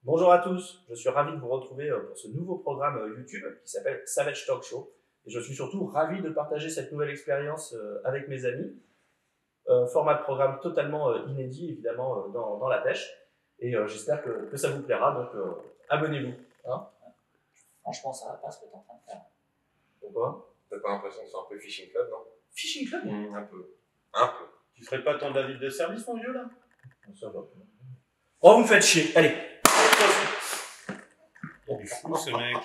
Bonjour à tous, je suis ravi de vous retrouver pour ce nouveau programme YouTube qui s'appelle Savage Talk Show. Et je suis surtout ravi de partager cette nouvelle expérience avec mes amis. Format de programme totalement inédit évidemment dans la pêche. Et j'espère que ça vous plaira, donc abonnez-vous. Hein. Franchement, ça va pas ce que tu es en train de faire. Pourquoi? T'as pas l'impression que c'est un peu Fishing Club, non? Fishing Club? Un peu. Un peu. Tu ferais pas ton David de service, mon vieux, là? Ça va. Oh, vous me faites chier, allez. Il est fou, ce mec.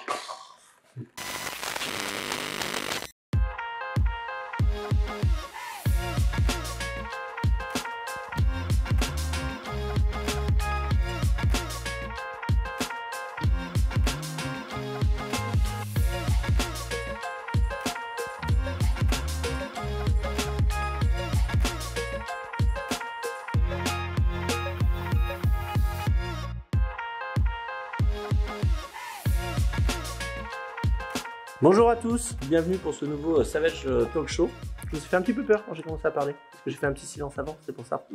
Bonjour à tous, bienvenue pour ce nouveau Savage Talk Show. Je me suis fait un petit peu peur quand j'ai commencé à parler, parce que j'ai fait un petit silence avant, c'est pour ça.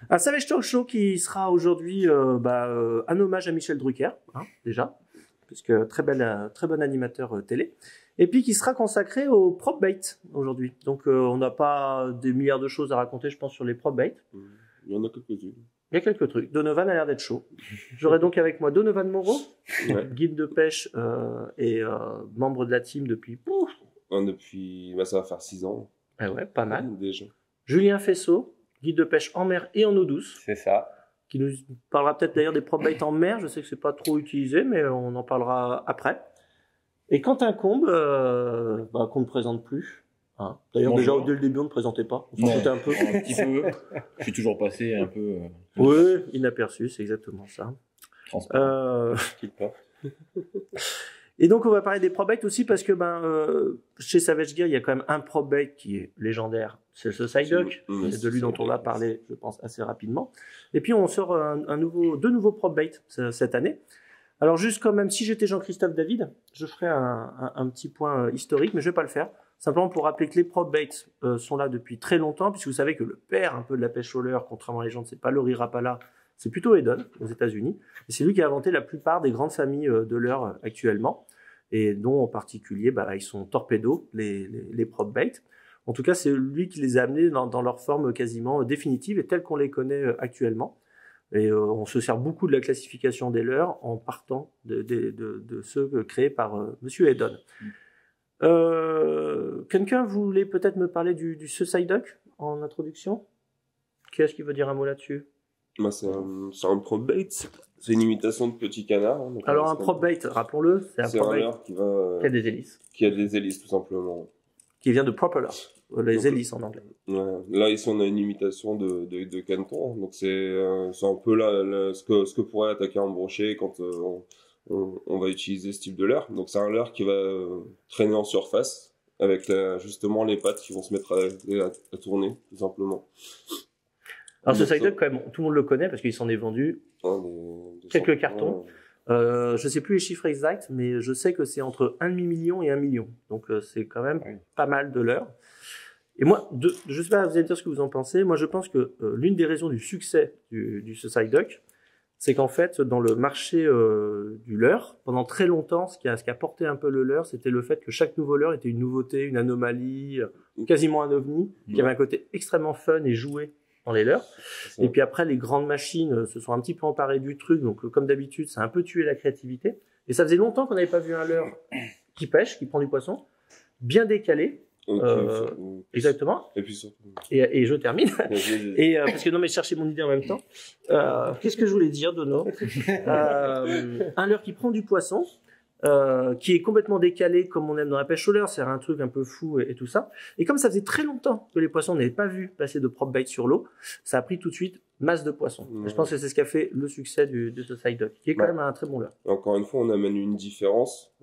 Un Savage Talk Show qui sera aujourd'hui un hommage à Michel Drucker, hein, déjà, puisque très bon animateur télé, et puis qui sera consacré au prop bait aujourd'hui. Donc on n'a pas des milliards de choses à raconter, je pense, sur les prop bait. Il y en a quelques-unes. Il y a quelques trucs. Donovan a l'air d'être chaud. J'aurai donc avec moi Donovan Moreau, guide de pêche et membre de la team depuis... Depuis, ça va faire 6 ans. Ah ouais, pas mal. Déjà. Julien Fessot, guide de pêche en mer et en eau douce. C'est ça. Qui nous parlera peut-être d'ailleurs des prop bait en mer. Je sais que c'est pas trop utilisé, mais on en parlera après. Et Quentin Combe, qu'on ne présente plus. Hein. D'ailleurs, déjà, dès le début, on ne présentait pas. On s'en foutait un peu. Un petit peu. Je suis toujours passé un peu. Oui, inaperçu, c'est exactement ça. Quitte pas. Et donc, on va parler des prop bait aussi parce que chez Savage Gear, il y a quand même un prop bait qui est légendaire. C'est ce Side Duck. C'est de lui dont on va parler, je pense, assez rapidement. Et puis, on sort deux nouveaux prop bait cette année. Alors, juste quand même, si j'étais Jean-Christophe David, je ferais un petit point historique, mais je vais pas le faire. Simplement pour rappeler que les prop bait sont là depuis très longtemps, puisque vous savez que le père un peu de la pêche au leurre, contrairement à la légende, c'est pas Laurie Rapala, c'est plutôt Eddon aux États-Unis. Et c'est lui qui a inventé la plupart des grandes familles de leurre actuellement, et dont en particulier, ils sont torpedo, les prop bait. En tout cas, c'est lui qui les a amenés dans leur forme quasiment définitive et telle qu'on les connaît actuellement. Et on se sert beaucoup de la classification des leurres en partant de ceux créés par Monsieur Eddon. Quelqu'un voulait peut-être me parler du Suicide Duck en introduction? Qui est-ce qui veut dire un mot là-dessus? C'est un prop bait. C'est une imitation de petit canard. Hein, alors un prop bait, rappelons-le, c'est un prop bait qui a des hélices. Qui a des hélices, tout simplement. Qui vient de propeller, les hélices en anglais. Ouais. Là, ici, on a une imitation de caneton. Donc c'est un peu ce que pourrait attaquer un brochet quand on va utiliser ce type de leurre. Donc c'est un leurre qui va traîner en surface avec justement les pattes qui vont se mettre à tourner, tout simplement. Alors ce Side Duck, quand même, tout le monde le connaît parce qu'il s'en est vendu quelques cartons. Je sais plus les chiffres exacts, mais je sais que c'est entre 1 demi-million et 1 million. Donc c'est quand même pas mal de leurres. Et moi, je sais pas, vous allez me dire ce que vous en pensez. Moi, je pense que l'une des raisons du succès du Suicide Duck, c'est qu'en fait, dans le marché du leurre, pendant très longtemps, ce qui a porté un peu le leurre, c'était le fait que chaque nouveau leurre était une nouveauté, une anomalie, quasiment un ovni, qui avait un côté extrêmement fun et joué dans les leurres. Et puis après, les grandes machines se sont un petit peu emparées du truc, donc comme d'habitude, ça a un peu tué la créativité. Et ça faisait longtemps qu'on n'avait pas vu un leurre qui pêche, qui prend du poisson, bien décalé. Exactement. Et puis surtout. Et je termine. Et parce que non, mais je cherchais mon idée en même temps. Qu'est-ce que je voulais dire, Dono? Un leurre qui prend du poisson, qui est complètement décalé comme on aime dans la pêche au leurre, c'est un truc un peu fou et tout ça. Et comme ça faisait très longtemps que les poissons n'avaient pas vu passer de prop bait sur l'eau, ça a pris tout de suite masse de poissons. Je pense que c'est ce qui a fait le succès de ce Side Duck, qui est quand même un très bon leurre. Encore une fois, on amène une différence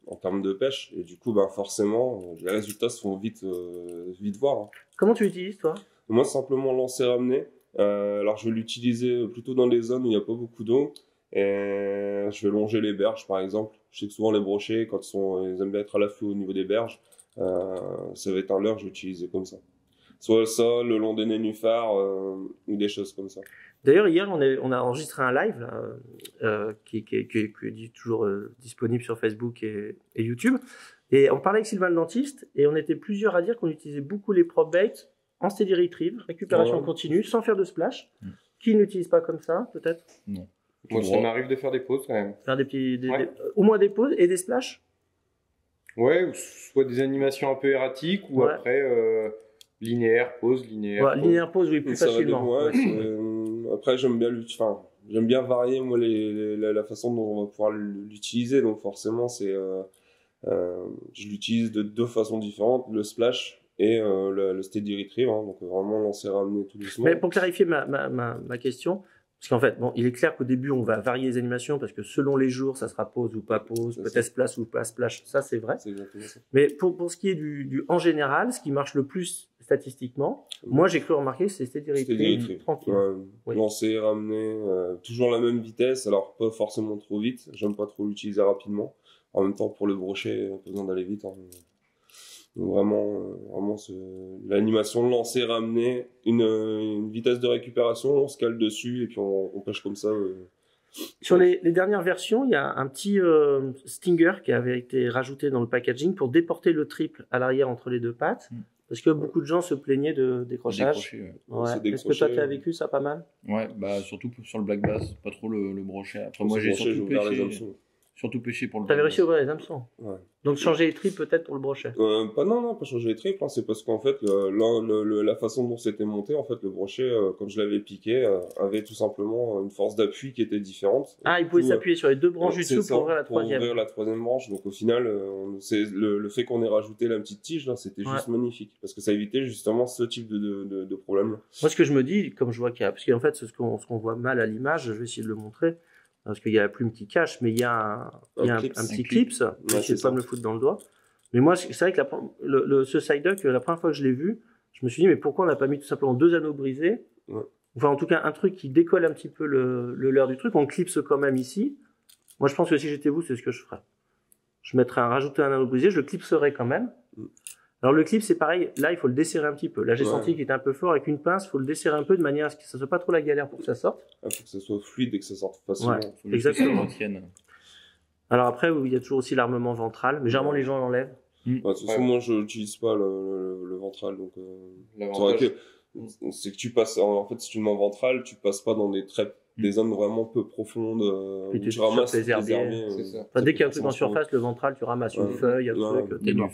en termes de pêche, et du coup, forcément, les résultats se font vite voir. Hein. Comment tu l'utilises, toi? Moi, simplement lancer ramener. Alors, je vais l'utiliser plutôt dans les zones où il n'y a pas beaucoup d'eau. Et je vais longer les berges, par exemple. Je sais que souvent les brochets, quand ils aiment bien être à l'affût au niveau des berges, ça va être un leurre, je vais utiliser comme ça. soit le sol, le long des nénuphars, ou des choses comme ça. D'ailleurs, hier, on a enregistré un live là, qui est toujours disponible sur Facebook et YouTube. Et on parlait avec Sylvain le dentiste, et on était plusieurs à dire qu'on utilisait beaucoup les PropBait en steady retrieve, récupération continue, sans faire de splash. Qui n'utilise pas comme ça, peut-être? Non. Moi, ça m'arrive de faire des pauses quand même. Faire au moins des pauses et des splashs? Ouais, ou soit des animations un peu erratiques, ou après linéaire, pause, linéaire. Ouais, linéaire pause, oui, plus facilement. Après, j'aime bien varier moi la façon dont on va pouvoir l'utiliser, donc forcément je l'utilise de deux façons différentes, le splash et le steady retrieve, hein, donc vraiment lancer ramener tout doucement. Mais pour clarifier ma question, parce qu'en fait, bon, il est clair qu'au début on va varier les animations parce que selon les jours ça sera pause ou pas pause, peut-être splash ou pas splash, ça c'est vrai. C'est exactement ça. Mais pour ce qui est du en général, ce qui marche le plus statistiquement, moi j'ai cru remarquer que c'est steady retrieve tranquille. Lancer, ramener, toujours la même vitesse, alors pas forcément trop vite, j'aime pas trop l'utiliser rapidement. En même temps, pour le brochet, on a besoin d'aller vite. Hein. Donc vraiment l'animation de lancer, ramener, une vitesse de récupération, on se cale dessus et puis on pêche comme ça. Sur les dernières versions, il y a un petit stinger qui avait été rajouté dans le packaging pour déporter le triple à l'arrière entre les deux pattes. Parce que beaucoup de gens se plaignaient de décrochage. Est-ce que toi, tu as vécu ça pas mal? Ouais, bah surtout sur le black bass, pas trop le brochet. Après, moi, j'ai surtout pêché pour le. T'avais réussi à ouvrir les hameçons. Ouais. Donc changer les tripes peut-être pour le brochet. Pas changer les tripes. Hein, c'est parce qu'en fait la façon dont c'était monté, en fait le brochet, comme je l'avais piqué, avait tout simplement une force d'appui qui était différente. Ah, il pouvait s'appuyer sur les deux branches du dessous pour ouvrir la troisième. Pour ouvrir la troisième branche. Donc au final, c'est le fait qu'on ait rajouté la petite tige là, c'était juste magnifique parce que ça évitait justement ce type de problème. Moi, ce que je me dis, comme je vois qu'il y a, parce qu'en fait, ce qu'on voit mal à l'image, je vais essayer de le montrer. Parce qu'il y a la plume qui cache, mais il y a un petit clips. Je ne sais pas me le foutre dans le doigt. Mais moi, c'est vrai que ce side duck, la première fois que je l'ai vu, je me suis dit, mais pourquoi on n'a pas mis tout simplement deux anneaux brisés? Enfin, en tout cas, un truc qui décolle un petit peu le leurre du truc. On clipse quand même ici. Moi, je pense que si j'étais vous, c'est ce que je ferais. Je mettrais rajouter un anneau brisé, je le clipserais quand même. Alors le clip, c'est pareil. Là, il faut le desserrer un petit peu. Là, j'ai senti qu'il était un peu fort. Avec une pince, il faut le desserrer un peu de manière à ce que ça soit pas trop la galère pour que ça sorte. Il faut que ça soit fluide et que ça sorte facilement. Ouais, exactement. Alors après, il y a toujours aussi l'armement ventral, mais généralement les gens l'enlèvent. De toute façon, moi, je n'utilise pas le ventral, donc. C'est que tu passes. En fait, si tu le mets en ventral, tu passes pas dans des zones vraiment peu profondes où tu ramasses des herbiers. Dès qu'il y a un truc en surface, le ventral, tu ramasses une feuille, un truc, t'es mort.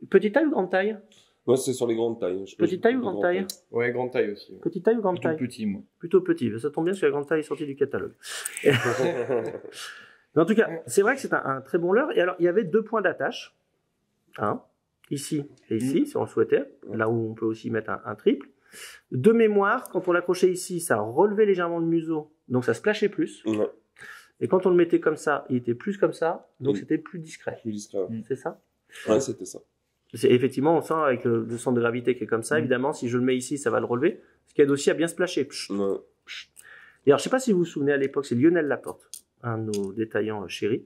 Petite taille ou grande taille? Ouais, c'est sur les grandes tailles. Petite taille ou grande taille? Ouais, grande taille aussi. Petite taille ou grande taille? Plutôt petit, moi. Plutôt petit. Ça tombe bien parce que la grande taille est sortie du catalogue. Mais en tout cas, c'est vrai que c'est un très bon leurre. Et alors, il y avait deux points d'attache. Ici et ici, si on le souhaitait. Là où on peut aussi mettre un triple. De mémoire, quand on l'accrochait ici, ça relevait légèrement le museau. Donc, ça splashait plus. Et quand on le mettait comme ça, il était plus comme ça. Donc, c'était plus discret. Plus discret. C'est ça? Ouais, c'était ça. Effectivement, on sent avec le centre de gravité qui est comme ça, évidemment, si je le mets ici, ça va le relever. Ce qui aide aussi à bien splasher. Et alors, je ne sais pas si vous vous souvenez, à l'époque, c'est Lionel Laporte, un de nos détaillants chéris,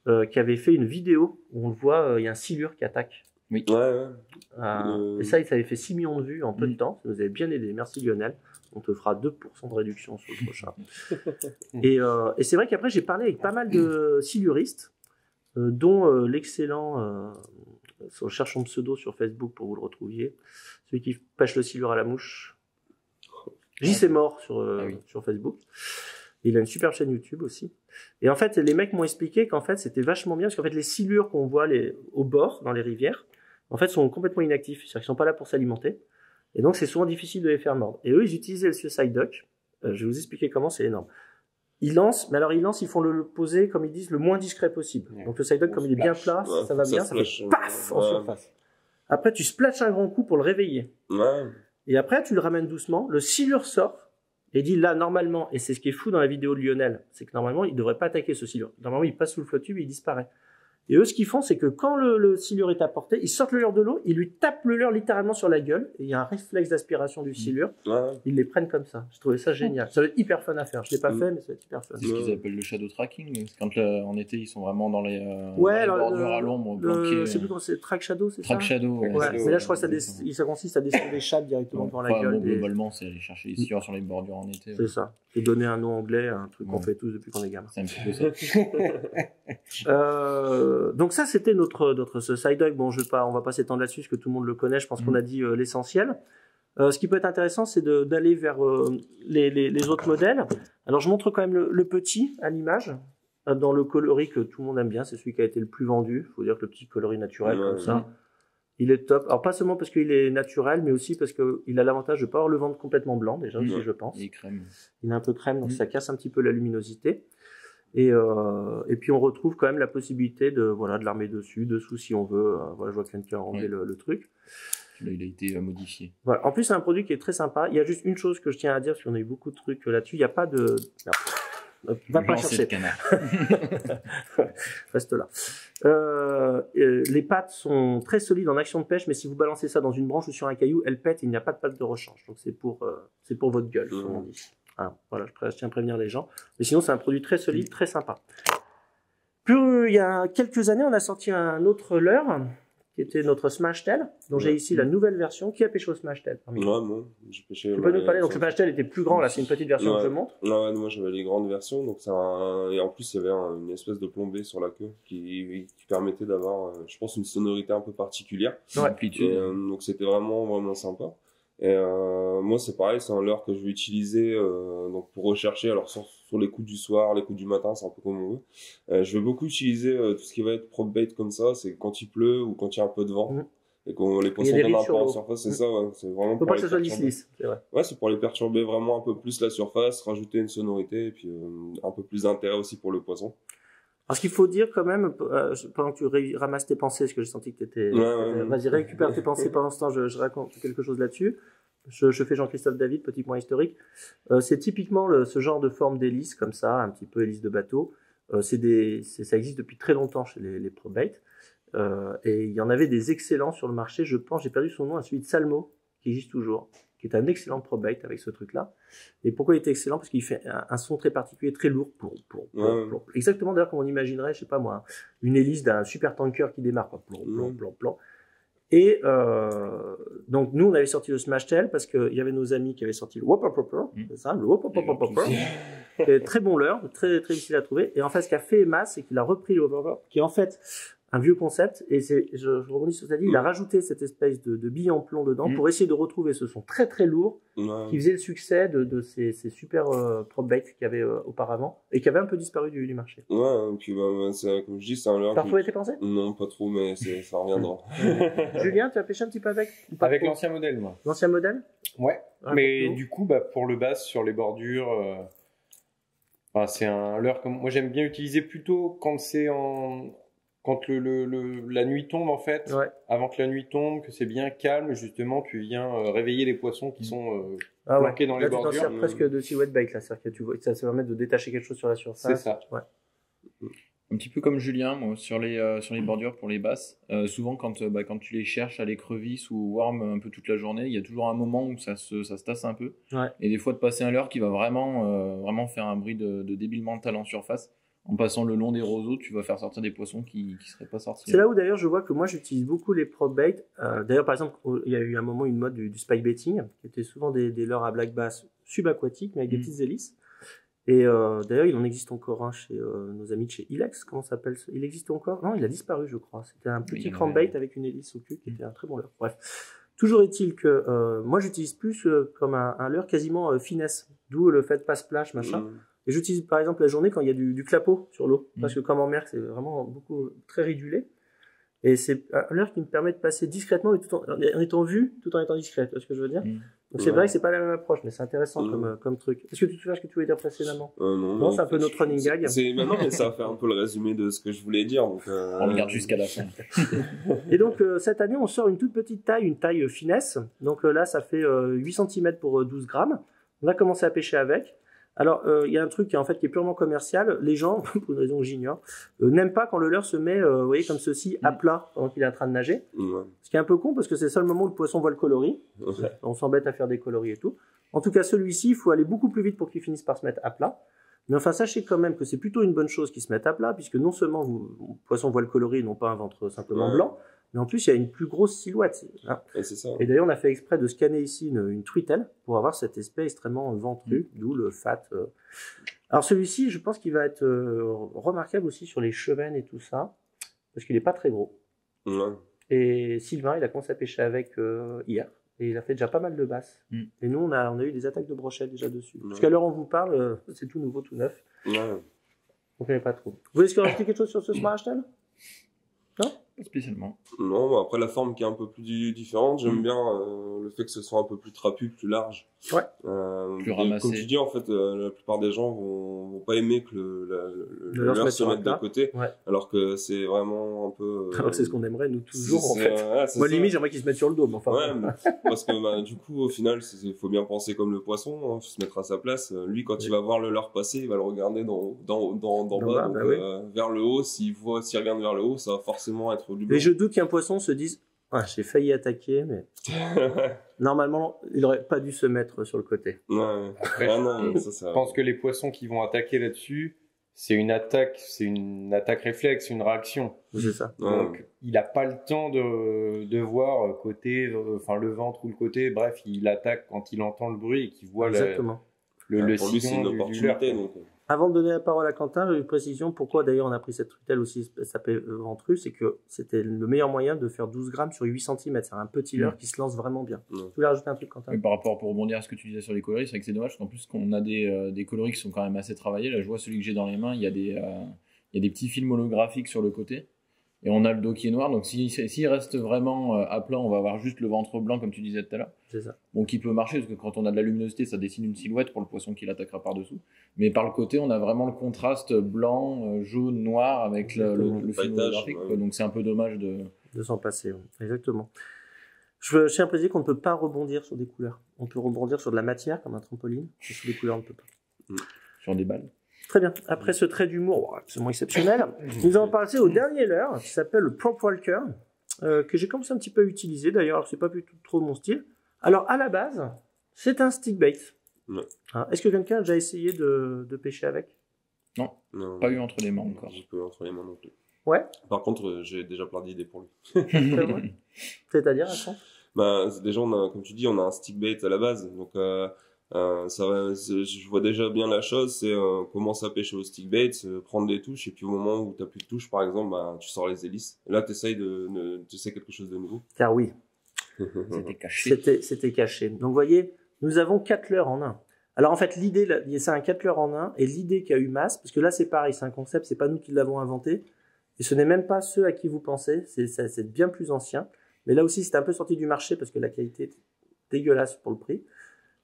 qui avait fait une vidéo où on le voit, il y a un silure qui attaque. Oui. Et ça, il avait fait 6 millions de vues en peu de temps. Ça nous avait bien aidé. Merci Lionel. On te fera 2% de réduction sur le prochain. Et c'est vrai qu'après, j'ai parlé avec pas mal de siluristes, dont l'excellent... cherche son pseudo sur Facebook pour que vous le retrouviez. Celui qui pêche le silure à la mouche. C'est mort sur Facebook. Et il a une superbe chaîne YouTube aussi. Et en fait, les mecs m'ont expliqué qu'en fait, c'était vachement bien parce qu'en fait, les silures qu'on voit au bord, dans les rivières, en fait, sont complètement inactifs. C'est-à-dire qu'ils sont pas là pour s'alimenter. Et donc, c'est souvent difficile de les faire mordre. Et eux, ils utilisaient le side duck. Je vais vous expliquer comment, c'est énorme. Ils lancent, ils font le poser, comme ils disent, le moins discret possible. Donc le side duck, comme il est bien plat, ça va bien, ça fait paf en surface. Après, tu splashes un grand coup pour le réveiller. Et après, tu le ramènes doucement, le silure sort, et dit là, normalement, et c'est ce qui est fou dans la vidéo de Lionel, c'est que normalement, il ne devrait pas attaquer ce silure. Normalement, il passe sous le flotte tube et il disparaît. Et eux, ce qu'ils font, c'est que quand le silure est apporté, ils sortent le leurre de l'eau, ils lui tapent le leurre littéralement sur la gueule, et il y a un réflexe d'aspiration du silure. Ils les prennent comme ça. Je trouvais ça génial. Ça va être hyper fun à faire. Je l'ai pas fait, mais ça va être hyper fun. C'est ce qu'ils appellent le shadow tracking. Quand en été, ils sont vraiment dans les bordures à l'ombre, planqués. Je sais plus comment c'est, track shadow, c'est ça? Track shadow, ouais. Mais là, je crois que ça consiste à descendre des chattes directement devant la gueule. Globalement, c'est aller chercher les silures sur les bordures en été. C'est ça. C'est donner un nom anglais à un truc qu'on fait tous depuis qu'on est gamin. C'est un petit peu ça. Donc ça, c'était notre side dog. Bon, on va pas s'étendre là-dessus parce que tout le monde le connaît. Je pense qu'on a dit l'essentiel. Ce qui peut être intéressant, c'est d'aller vers les autres modèles. Alors, je montre quand même le petit à l'image, dans le coloris que tout le monde aime bien. C'est celui qui a été le plus vendu. Il faut dire que le petit coloris naturel comme ça, il est top. Alors, pas seulement parce qu'il est naturel, mais aussi parce qu'il a l'avantage de ne pas avoir le ventre complètement blanc, déjà aussi, je pense. Il est crème. Il est un peu crème, donc ça casse un petit peu la luminosité. Et puis, on retrouve quand même la possibilité de l'armer dessus, dessous si on veut. Voilà, je vois quelqu'un a enlevé le truc. Là, il a été modifié. Voilà. En plus, c'est un produit qui est très sympa. Il y a juste une chose que je tiens à dire, parce qu'on a eu beaucoup de trucs là-dessus. Il n'y a pas de... Non. Va pas chercher. Reste là. Les pattes sont très solides en action de pêche, mais si vous balancez ça dans une branche ou sur un caillou, elles pètent et il n'y a pas de patte de rechange. Donc, c'est pour votre gueule, comme on dit. Alors, voilà, je tiens à prévenir les gens. Mais sinon, c'est un produit très solide, très sympa. Puis, il y a quelques années, on a sorti un autre leurre, qui était notre Smash Tail, dont j'ai ici la nouvelle version. Qui a pêché au Smash Tail parmi moi, j'ai pêché. Tu peux nous parler? Donc, le Smash Tail était plus grand, là, c'est une petite version que je montre. Non, moi, j'avais les grandes versions, donc et en plus, il y avait une espèce de plombée sur la queue qui permettait d'avoir, je pense, une sonorité un peu particulière. Donc, c'était vraiment, vraiment sympa. Et moi, c'est pareil, c'est un leurre que je vais utiliser donc pour rechercher, alors sur les coups du soir, les coups du matin, c'est un peu comme on veut. Je vais beaucoup utiliser tout ce qui va être prop bait comme ça, c'est quand il pleut ou quand il y a un peu de vent. Et quand les poissons tombent un peu en surface, c'est ça, c'est vraiment faut pas que ce soit lisse, c'est vrai. Ouais, c'est pour les perturber vraiment un peu plus la surface, rajouter une sonorité et puis un peu plus d'intérêt aussi pour le poisson. Alors, ce qu'il faut dire quand même, pendant que tu ramasses tes pensées, parce que j'ai senti que tu étais... Vas-y, récupère tes pensées pendant ce temps, je raconte quelque chose là-dessus. Je fais Jean-Christophe David, petit point historique. C'est typiquement ce genre de forme d'hélice, comme ça, un petit peu hélice de bateau. Ça existe depuis très longtemps chez les pro-bait. Et il y en avait des excellents sur le marché, je pense, j'ai perdu son nom, celui de Salmo, qui existe toujours, qui est un excellent pro-bait avec ce truc-là. Et pourquoi il est excellent? Parce qu'il fait un son très particulier, très lourd. Plomb. Exactement d'ailleurs comme on imaginerait, je sais pas moi, une hélice d'un super tanker qui démarre. Plomb. Et donc nous on avait sorti le Smash Tail parce qu'il y avait nos amis qui avaient sorti le Whopper Popper, c'est ça, le Whopper Popper, qui est très bon leurre, très très difficile à trouver. Et en fait ce qu'a fait Emma, c'est qu'il a repris le Whopper Popper, qui est en fait un vieux concept, et je rebondis sur ce que tu as dit, il a rajouté cette espèce de bille en plomb dedans pour essayer de retrouver ce son très très lourd qui faisait le succès de ces super prop baits qu'il y avait auparavant et qui avait un peu disparu du marché. Ouais, et puis comme je dis, c'est un leurre. T'as retrouvé tes pensées? Non, pas trop, mais ça reviendra. Julien, tu as pêché un petit peu avec? Avec l'ancien modèle, moi. L'ancien modèle? Ouais, mais du coup, pour le bass sur les bordures, c'est un leurre que moi j'aime bien utiliser plutôt quand c'est quand la nuit tombe en fait, avant que la nuit tombe, que c'est bien calme, justement, tu viens réveiller les poissons qui sont planqués dans les bordures. Tu t'en sers presque de silhouette bait, là, c'est-à-dire que tu vois, ça permet de détacher quelque chose sur la surface. C'est ça. Ouais. Un petit peu comme Julien, moi, sur les bordures pour les basses. Souvent, quand tu les cherches à l'écrevisse ou worm un peu toute la journée, il y a toujours un moment où ça se tasse un peu. Ouais. Et des fois, de passer un leurre qui va vraiment faire un bruit de débil mental en surface. En passant le long des roseaux, tu vas faire sortir des poissons qui seraient pas sortis. C'est là où d'ailleurs je vois que moi j'utilise beaucoup les prop bait. D'ailleurs par exemple, il y a eu un moment une mode du spike baiting, qui était souvent des leurres à black bass subaquatiques, mais avec des petites hélices. Et d'ailleurs il en existe encore un chez nos amis de chez Ilex, comment ça s'appelle? Il existe encore? Non, il a disparu je crois. C'était un petit crankbait avec une hélice au cul qui était un très bon leurre. Bref. Toujours est-il que moi j'utilise plus comme un leurre quasiment finesse, d'où le fait pas splash machin. Et j'utilise par exemple la journée quand il y a du clapot sur l'eau, parce que comme en mer, c'est vraiment très ridulé. Et c'est un leurre qui me permet de passer discrètement, mais tout en étant vu, tout en étant discret. Tu vois ce que je veux dire? Donc c'est vrai que c'est pas la même approche, mais c'est intéressant comme truc. Est-ce que tu te souviens ce que tu voulais dire précédemment? Non, c'est un peu notre running gag. Maintenant, mais ça va faire un peu le résumé de ce que je voulais dire. Donc, on le garde jusqu'à la fin. Et donc cette année, on sort une toute petite taille, une taille finesse. Donc là, ça fait 8 cm pour 12 grammes. On a commencé à pêcher avec Alors, il y a un truc qui est purement commercial. Les gens, pour une raison que j'ignore, n'aiment pas quand le leurre se met, vous voyez, comme ceci, à plat pendant qu'il est en train de nager. Ouais. Ce qui est un peu con parce que c'est le seul moment où le poisson voit le coloris. Ouais. On s'embête à faire des coloris et tout. En tout cas, celui-ci, il faut aller beaucoup plus vite pour qu'il finisse par se mettre à plat. Mais enfin, sachez quand même que c'est plutôt une bonne chose qu'il se mette à plat, puisque non seulement le poisson voit le coloris et non pas un ventre simplement blanc, mais en plus, il y a une plus grosse silhouette. Hein. Et c'est ça. Et d'ailleurs, on a fait exprès de scanner ici une truitelle pour avoir cet aspect extrêmement ventru, d'où le fat. Alors celui-ci, je pense qu'il va être remarquable aussi sur les chevennes et tout ça, parce qu'il n'est pas très gros. Ouais. Et Sylvain, il a commencé à pêcher avec hier. Et il a fait déjà pas mal de basses. Et nous, on a eu des attaques de brochettes déjà dessus. Parce qu'à l'heure où on vous parle, c'est tout nouveau, tout neuf. Ouais. On ne connaît pas trop. Vous voulez rajouter quelque chose sur ce Smaragdel? Non? Pas spécialement. Non, bah après la forme qui est un peu plus différente, j'aime bien le fait que ce soit un peu plus trapu, plus large. Ouais. Plus ramassé. Comme tu dis, en fait, la plupart des gens vont pas aimer que le leurre se mette de côté, ouais. Alors que c'est vraiment un peu... Alors c'est ce qu'on aimerait, nous, toujours, en fait. Ouais, moi, limite, j'aimerais qu'il se mette sur le dos, mais enfin... Ouais, parce que du coup, au final, il faut bien penser comme le poisson, hein, se mettre à sa place. Lui, quand il va voir le leurre passer, il va le regarder d'en bas, donc, vers le haut. S'il regarde vers le haut, ça va forcément être du blanc. Et je doute qu'un poisson se dise ah, j'ai failli attaquer, mais normalement, il aurait pas dû se mettre sur le côté. Ouais. Je pense que les poissons qui vont attaquer là-dessus, c'est une attaque réflexe, une réaction. C'est ça. Donc, il n'a pas le temps de voir côté, le ventre ou le côté. Bref, il attaque quand il entend le bruit et qu'il voit exactement. le pour lui, c'est une opportunité. Donc... Avant de donner la parole à Quentin, une précision. Pourquoi d'ailleurs on a pris cette truitelle aussi, ça s'appelle ventru, c'est que c'était le meilleur moyen de faire 12 grammes sur 8 cm. C'est un petit leurre qui se lance vraiment bien. Tu voulais rajouter un truc, Quentin? Par rapport, pour rebondir à ce que tu disais sur les coloris, c'est vrai que c'est dommage, parce qu'en plus, qu'on a des coloris qui sont quand même assez travaillés. Là, je vois celui que j'ai dans les mains, il y a des petits films holographiques sur le côté. Et on a le dos qui est noir, donc s'il reste vraiment à plat, on va avoir juste le ventre blanc, comme tu disais tout à l'heure. C'est ça. Bon, qui peut marcher, parce que quand on a de la luminosité, ça dessine une silhouette pour le poisson qui l'attaquera par-dessous. Mais par le côté, on a vraiment le contraste blanc, jaune, noir avec le film holographique. Ouais. Donc c'est un peu dommage de s'en passer. Ouais. Exactement. Je tiens à préciser qu'on ne peut pas rebondir sur des couleurs. On peut rebondir sur de la matière, comme un trampoline, mais sur des couleurs, on ne peut pas. Sur des balles. Très bien. Après ce trait d'humour absolument exceptionnel, nous allons passer au dernier leurre qui s'appelle le Prop Walker, que j'ai commencé un petit peu à utiliser d'ailleurs, c'est pas du tout trop mon style. Alors à la base, c'est un stick bait. Ouais. Est-ce que quelqu'un a déjà essayé de pêcher avec? Non, pas eu entre les mains encore. J'ai pas eu entre les mains non plus. Ouais. Par contre, j'ai déjà plein d'idées pour lui. C'est-à-dire, attends. Déjà, comme tu dis, on a un stick bait à la base, donc je vois déjà bien la chose, c'est commencer à pêcher au stick bait, prendre des touches, et puis au moment où tu n'as plus de touches, par exemple, tu sors les hélices. Et là, tu essaies quelque chose de nouveau. Car oui. C'était caché. C'était caché. Donc, vous voyez, nous avons 4 leurres en un. Alors, en fait, l'idée, c'est un 4 leurres en un, et l'idée qu'a eu Mas, parce que là, c'est pareil, c'est un concept, c'est pas nous qui l'avons inventé, et ce n'est même pas ceux à qui vous pensez, c'est bien plus ancien. Mais là aussi, c'était un peu sorti du marché, parce que la qualité était dégueulasse pour le prix.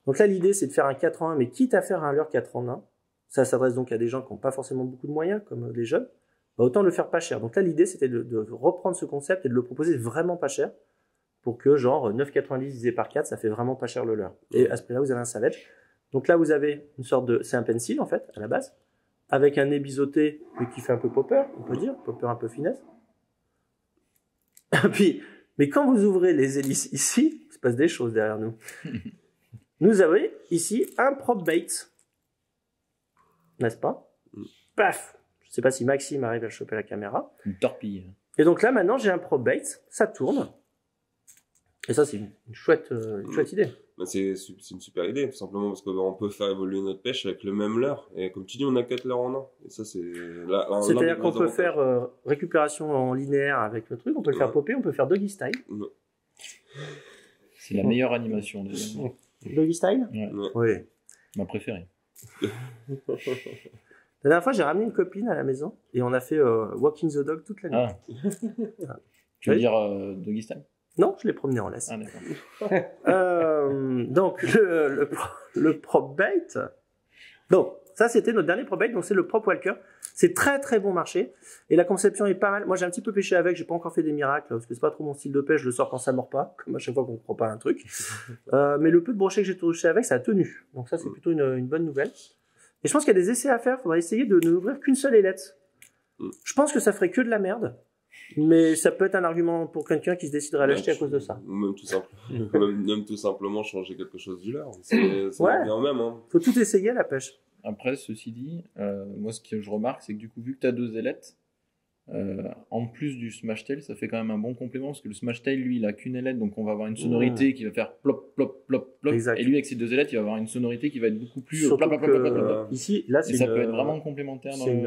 Donc là, l'idée, c'est de faire un 4 en 1, mais quitte à faire un leurre 4 en 1, ça s'adresse donc à des gens qui n'ont pas forcément beaucoup de moyens, comme les jeunes, autant le faire pas cher. Donc là, l'idée, c'était de reprendre ce concept et de le proposer vraiment pas cher, pour que genre 9,90 divisé par 4, ça fait vraiment pas cher le leurre. Et à ce prix-là, vous avez un savage. Donc là, vous avez une sorte de... C'est un pencil, en fait, à la base, avec un nez biseauté, mais qui fait un peu popper, on peut dire, popper un peu finesse. Puis, mais quand vous ouvrez les hélices ici, il se passe des choses derrière nous. Nous avons ici un prop bait, n'est-ce pas? Paf! Je ne sais pas si Maxime arrive à choper la caméra. Une torpille. Et donc là, maintenant, j'ai un prop bait, ça tourne. Et ça, c'est une chouette idée. C'est une super idée, tout simplement parce qu'on peut faire évoluer notre pêche avec le même leurre. Et comme tu dis, on a 4 leurres en un. Et ça, c'est-à-dire qu'on peut faire récupération en linéaire avec le truc, on peut le faire popper, on peut faire doggy style. C'est la meilleure animation d'ailleurs. Doggy style? Ouais. Oui. Ma préférée. La dernière fois, j'ai ramené une copine à la maison et on a fait Walking the Dog toute la nuit. Tu veux dire doggy style? Non, je l'ai promené en laisse. Ah, d'accord. Donc, le prop bait. Donc, ça, c'était notre dernier prop bait. Donc, c'est le Prop Walker. C'est très, très bon marché. Et la conception est pas mal. Moi, j'ai un petit peu pêché avec. J'ai pas encore fait des miracles parce que c'est pas trop mon style de pêche. Je le sors quand ça mord pas, comme à chaque fois qu'on ne prend pas un truc. Mais le peu de brochet que j'ai touché avec, ça a tenu. Donc, ça, c'est plutôt une bonne nouvelle. Et je pense qu'il y a des essais à faire. Il faudrait essayer de n'ouvrir qu'une seule ailette. Je pense que ça ferait que de la merde. Mais ça peut être un argument pour quelqu'un qui se déciderait à l'acheter à cause de ça. Même tout simplement changer quelque chose du leurre. C'est Ouais. bien même. Hein. Faut tout essayer à la pêche. Après, ceci dit, moi, ce que je remarque, c'est que du coup, vu que tu as 2 ailettes, en plus du smash tail, ça fait quand même un bon complément parce que le smash tail, lui, il a qu'une ailette, donc on va avoir une sonorité qui va faire plop, plop, plop, plop. Exact. Et lui, avec ses 2 ailettes, il va avoir une sonorité qui va être beaucoup plus Surtout plop, plop, que, plop, plop, plop, plop. ici, là, Et ça peut être vraiment complémentaire. c'est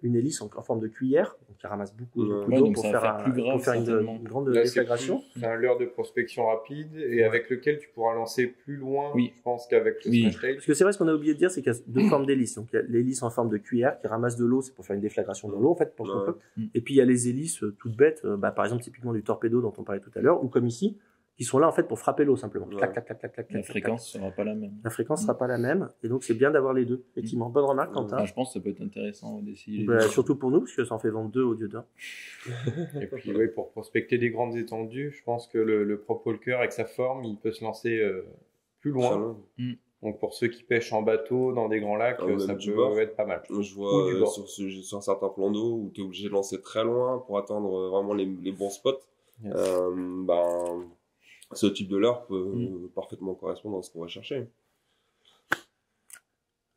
une hélice en forme de cuillère, donc qui ramasse beaucoup d'eau donc pour ça va faire, faire plus grave, pour faire certainement. une grande Là, c'est déflagration. plus un leurre de prospection rapide et avec lequel tu pourras lancer plus loin, je pense, qu'avec le smash tail. Parce que c'est vrai, ce qu'on a oublié de dire, c'est qu'il y a 2 formes d'hélices. Donc, il y a l'hélice en forme de cuillère qui ramasse de l'eau, c'est pour faire une déflagration dans l'eau, en fait, pour le peuple. Et puis, il y a les hélices toutes bêtes, par exemple, typiquement du torpedo dont on parlait tout à l'heure, ou comme ici, qui sont là, en fait, pour frapper l'eau, simplement. Clac, clac, clac, clac, clac, La clac, fréquence clac. sera pas la même. La fréquence sera pas la même. Et donc, c'est bien d'avoir les deux. Effectivement. Bonne remarque, Quentin. Enfin, je pense que ça peut être intéressant d'essayer les Bah, deux. surtout pour nous, parce que ça en fait vendre 2 au lieu d'un. Et puis, oui, pour prospecter des grandes étendues, je pense que le propulker, avec sa forme, il peut se lancer plus loin. Donc, pour ceux qui pêchent en bateau dans des grands lacs, ça peut être pas mal. Je vois sur certains plans d'eau où tu es obligé de lancer très loin pour atteindre vraiment les bons spots. Yes. Ce type de leurre peut parfaitement correspondre à ce qu'on va chercher.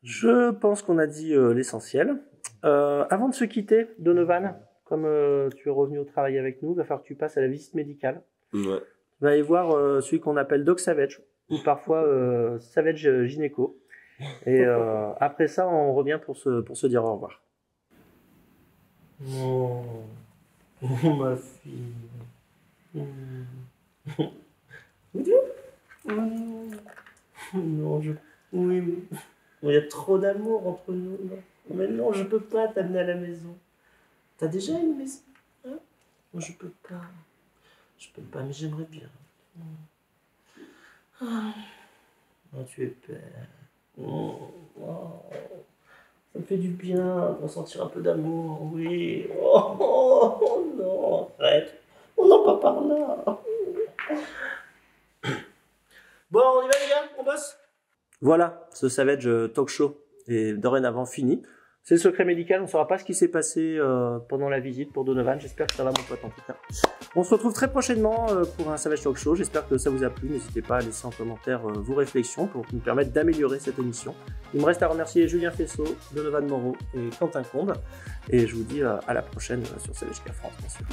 Je pense qu'on a dit l'essentiel. Avant de se quitter, Donovan, comme tu es revenu au travail avec nous, il va falloir que tu passes à la visite médicale. Ouais. Tu vas aller voir celui qu'on appelle Doc Savage, ou parfois Savage Gynéco. Et après ça, on revient pour se dire au revoir. Oh, ma fille. Non, oui, il y a trop d'amour entre nous. Non. Mais non, je peux pas t'amener à la maison. T'as déjà une maison, hein? Moi, je peux pas. Je peux pas, mais j'aimerais bien. Oh, tu es belle. Oh, ça me fait du bien de ressentir un peu d'amour, oui. Oh, non, arrête. On n'en pas par là. Bon, on y va les gars, on bosse. Voilà, ce Savage Talk Show est dorénavant fini. C'est le secret médical, on ne saura pas ce qui s'est passé pendant la visite pour Donovan. J'espère que ça va mon pote en tout cas. On se retrouve très prochainement pour un Savage Talk Show. J'espère que ça vous a plu. N'hésitez pas à laisser en commentaire vos réflexions pour nous permettre d'améliorer cette émission. Il me reste à remercier Julien Fessot, Donovan Moreau et Quentin Combe. Et je vous dis à la prochaine sur Savage Care France, bien sûr.